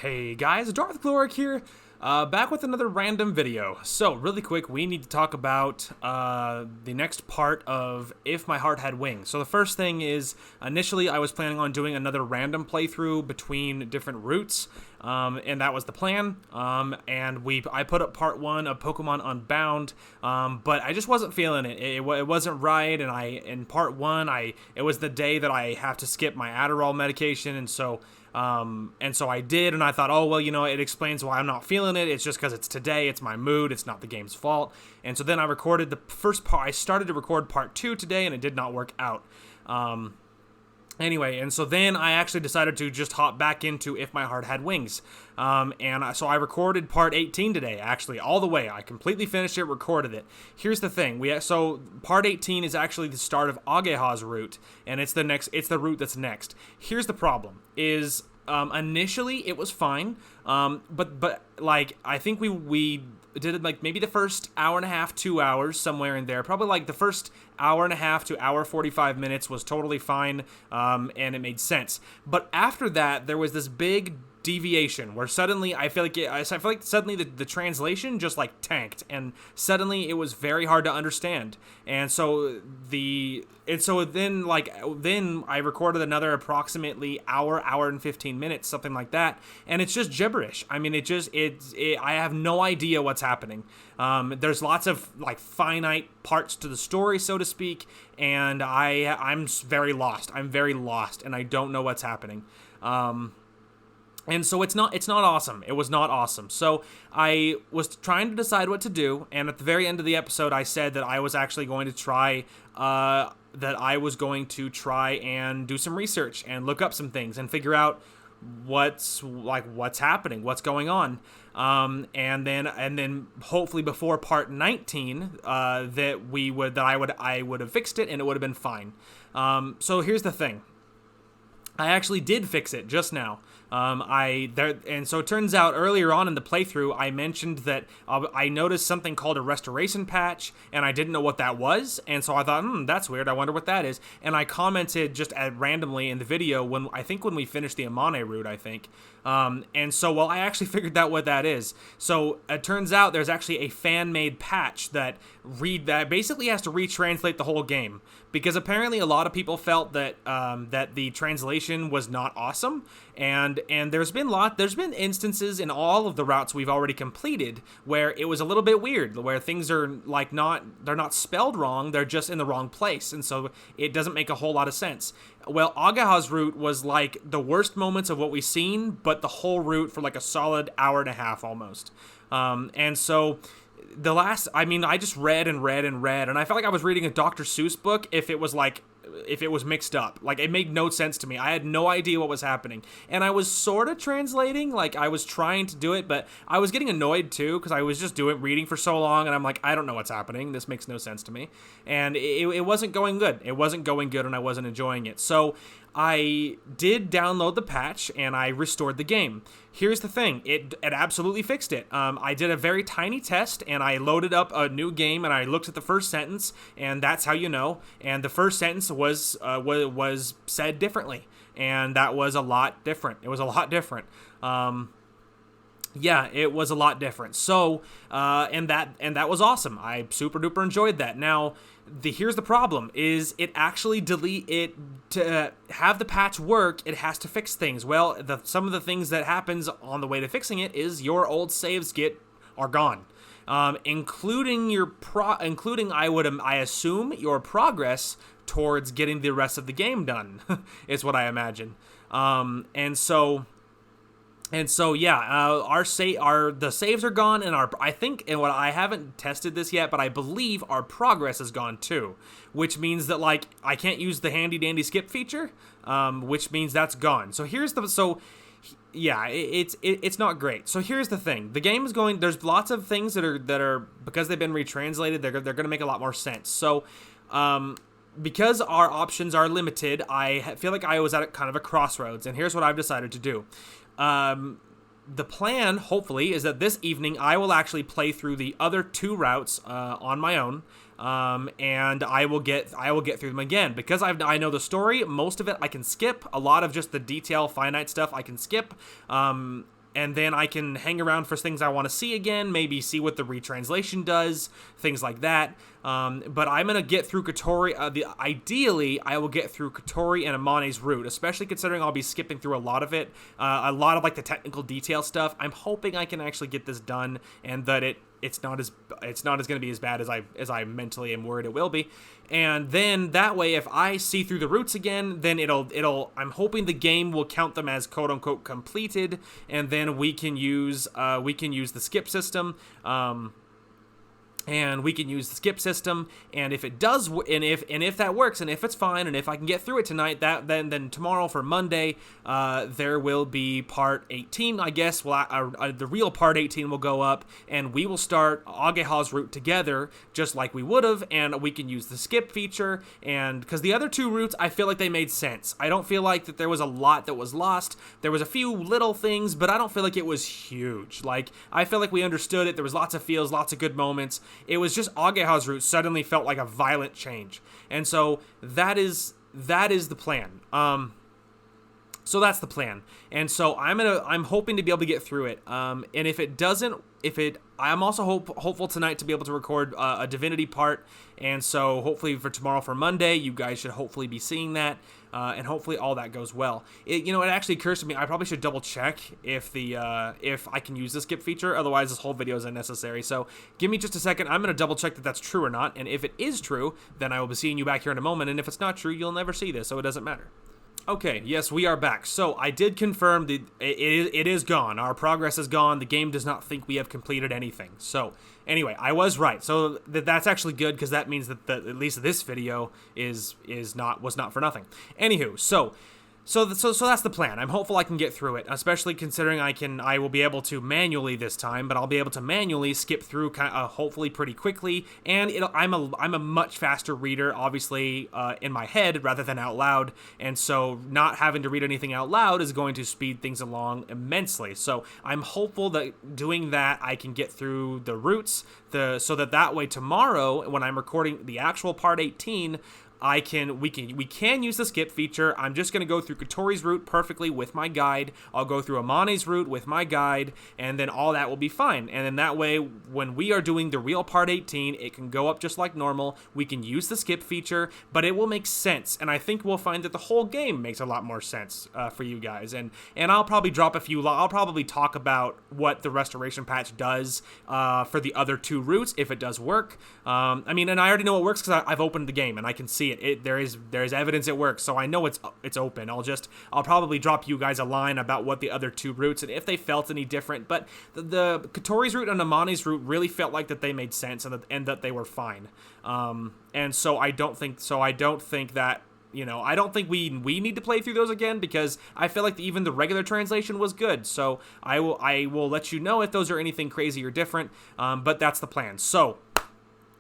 Hey guys, Darth Gloric here, back with another random video. So, really quick, we need to talk about the next part of If My Heart Had Wings. So the first thing is, initially I was planning on doing another random playthrough between different routes, and that was the plan, I put up part 1 of Pokemon Unbound, but I just wasn't feeling it. It wasn't right, and in part 1, it was the day that I have to skip my Adderall medication, and so I did, and I thought, oh, well, it explains why I'm not feeling it. It's just because it's today, it's my mood, it's not the game's fault. And so then I recorded the first part. I started to record part 2 today, and it did not work out. Anyway, and so then I actually decided to just hop back into If My Heart Had Wings. So I recorded part 18 today, actually, all the way. I completely finished it, recorded it. Here's the thing. So part 18 is actually the start of Ageha's route, and it's the route that's next. Here's the problem, is initially it was fine, but I think we did it like maybe the first hour and a half, 2 hours, somewhere in there. Probably like the first hour and a half to hour 45 minutes was totally fine, and it made sense. But after that, there was this big deviation where suddenly I feel like suddenly the translation just like tanked, and suddenly it was very hard to understand. And so then I recorded another approximately hour and 15 minutes, something like that, and it's just gibberish. I mean, I have no idea what's happening. There's lots of like finite parts to the story, so to speak, and I'm very lost. I'm very lost, and I don't know what's happening. And so it's not awesome. It was not awesome. So I was trying to decide what to do, and at the very end of the episode, I said that I was actually going to try and do some research and look up some things and figure out what's happening, what's going on, and then hopefully before part 19, I would have fixed it and it would have been fine. So here's the thing. I actually did fix it just now. And so it turns out earlier on in the playthrough, I mentioned that I noticed something called a restoration patch, and I didn't know what that was. And so I thought, that's weird. I wonder what that is. And I commented just randomly in the video when we finished the Amane route, I think. And so, I actually figured out what that is. So it turns out there's actually a fan-made patch that basically has to retranslate the whole game, because apparently a lot of people felt that that the translation was not awesome, and there's been instances in all of the routes we've already completed where it was a little bit weird, where things are they're not spelled wrong, they're just in the wrong place, and so it doesn't make a whole lot of sense. Well, Ageha's route was like the worst moments of what we've seen, but the whole route for like a solid hour and a half almost. And so I just read and read and read, and I felt like I was reading a Dr. Seuss book if it was mixed up. Like, it made no sense to me. I had no idea what was happening. And I was sort of translating, like I was trying to do it, but I was getting annoyed too, because I was just reading for so long, and I'm like, I don't know what's happening. This makes no sense to me. And it wasn't going good. It wasn't going good, and I wasn't enjoying it. So I did download the patch, and I restored the game. Here's the thing. It absolutely fixed it. I did a very tiny test, and I loaded up a new game, and I looked at the first sentence, and that's how you know. And the first sentence was said differently, and that was a lot different. It was a lot different. Yeah, it was a lot different. So, and that was awesome. I super duper enjoyed that. Now, here's the problem: is it actually to have the patch work? It has to fix things. Well, some of the things that happens on the way to fixing it is your old saves are gone, including I assume your progress towards getting the rest of the game done, is what I imagine. And so yeah, the saves are gone, and I haven't tested this yet, but I believe our progress is gone too, which means that I can't use the handy dandy skip feature, which means that's gone. So yeah, it's not great. So here's the thing: the game is going. There's lots of things that are because they've been retranslated. They're going to make a lot more sense. So, because our options are limited, I feel like I was at kind of a crossroads, and here's what I've decided to do. The plan, hopefully, is that this evening I will actually play through the other 2 routes on my own, and I will get through them again, because I know the story. Most of it I can skip. A lot of just the finite stuff I can skip. and then I can hang around for things I want to see again, maybe see what the retranslation does, things like that. But I'm going to get through Kotori. Ideally, I will get through Kotori and Amane's route, especially considering I'll be skipping through a lot of it, a lot of like the technical detail stuff. I'm hoping I can actually get this done, and that it's not as going to be as bad as I mentally am worried it will be. And then that way, if I see through the routes again, then I'm hoping the game will count them as quote unquote completed, and then we can use the skip system. And we can use the skip system, and if it does, and if that works, and if it's fine, and if I can get through it tonight, then tomorrow for Monday, there will be part 18, I guess. Well, the real part 18 will go up, and we will start Ageha's route together, just like we would have, and we can use the skip feature, and because the other two routes, I feel like they made sense. I don't feel like that there was a lot that was lost. There was a few little things, but I don't feel like it was huge. Like, I feel like we understood it. There was lots of feels, lots of good moments. It was just Ageha's route suddenly felt like a violent change. And so that is the plan. So that's the plan. And so I'm hoping to be able to get through it. And if it doesn't, I'm also hopeful tonight to be able to record a Divinity part. And so hopefully for tomorrow, for Monday, you guys should hopefully be seeing that. And hopefully all that goes well. It actually occurs to me I probably should double check if I can use the skip feature. Otherwise, this whole video is unnecessary. So give me just a second. I'm going to double check that that's true or not. And if it is true, then I will be seeing you back here in a moment. And if it's not true, you'll never see this, so it doesn't matter. Okay, yes, we are back. So I did confirm that it is gone. Our progress is gone. The game does not think we have completed anything. So anyway, I was right. So that's actually good, because that means that at least this video was not for nothing. Anywho, So that's the plan. I'm hopeful I can get through it, especially considering I will be able to manually this time, but I'll be able to manually skip through hopefully pretty quickly, and I'm a much faster reader, obviously, in my head rather than out loud, and so not having to read anything out loud is going to speed things along immensely. So I'm hopeful that doing that I can get through the routes, so that way tomorrow when I'm recording the actual part 18, we can use the skip feature. I'm just going to go through Kotori's route perfectly with my guide. I'll go through Amane's route with my guide, and then all that will be fine. And then that way, when we are doing the real part 18, it can go up just like normal. We can use the skip feature, but it will make sense. And I think we'll find that the whole game makes a lot more sense for you guys. And I'll probably I'll probably talk about what the restoration patch does for the other two routes, if it does work. And I already know it works because I've opened the game and I can see it. There is evidence it works, so I know it's open. I'll probably drop you guys a line about what the other two routes and if they felt any different. But the Kotori's route and Amane's route really felt like that they made sense and that they were fine. And so I don't think that. I don't think we need to play through those again, because I feel like even the regular translation was good. So I will let you know if those are anything crazy or different. But that's the plan. So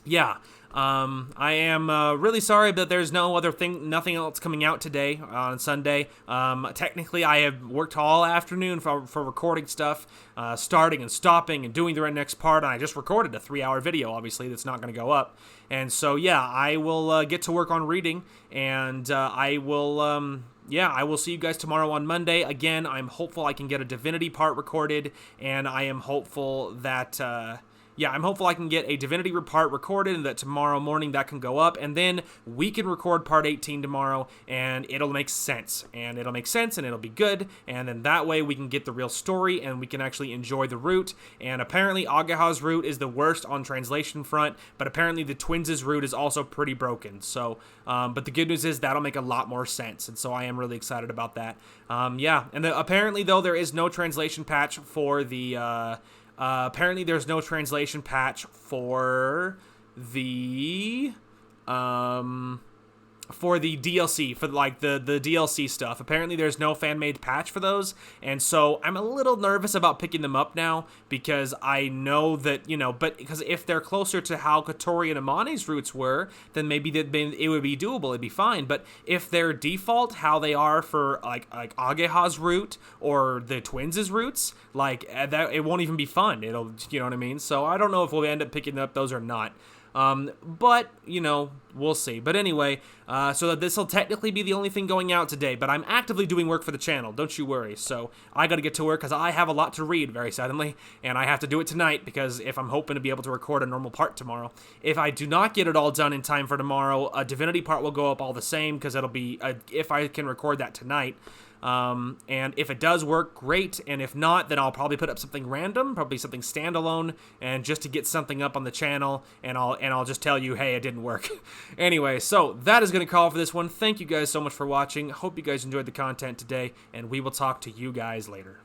yeah. I am really sorry, but there's nothing else coming out today on Sunday. Technically, I have worked all afternoon for recording stuff, starting and stopping and doing the next part, and I just recorded a 3-hour video, obviously, that's not going to go up. And so, yeah, I will get to work on reading, and I will see you guys tomorrow on Monday. Again, I'm hopeful I can get a Divinity part recorded, and I am hopeful that I can get a Divinity part recorded, and that tomorrow morning that can go up, and then we can record part 18 tomorrow, and it'll make sense, and it'll be good, and then that way we can get the real story, and we can actually enjoy the route. And apparently Ageha's route is the worst on translation front, but apparently the twins' route is also pretty broken. So, but the good news is that'll make a lot more sense, and so I am really excited about that. And apparently though there is no translation patch for the. Apparently there's no translation patch for the DLC, for like the DLC stuff. Apparently there's no fan-made patch for those, and so I'm a little nervous about picking them up now, because I know that, but because if they're closer to how Kotori and Amane's routes were, then maybe it would be doable, it'd be fine. But if they're default how they are for like Ageha's route or the twins' routes, like that, it won't even be fun. It'll, you know what I mean? So I don't know if we'll end up picking up those or not. But, you know, we'll see. But anyway, so this will technically be the only thing going out today, but I'm actively doing work for the channel, don't you worry. So I got to get to work because I have a lot to read very suddenly, and I have to do it tonight because if I'm hoping to be able to record a normal part tomorrow. If I do not get it all done in time for tomorrow, a Divinity part will go up all the same because it'll be, if I can record that tonight. And if it does work, great, and if not, then I'll probably put up something random, probably something standalone, and just to get something up on the channel, and I'll just tell you, hey, it didn't work. Anyway, so that is going to call for this one. Thank you guys so much for watching. Hope you guys enjoyed the content today, and we will talk to you guys later.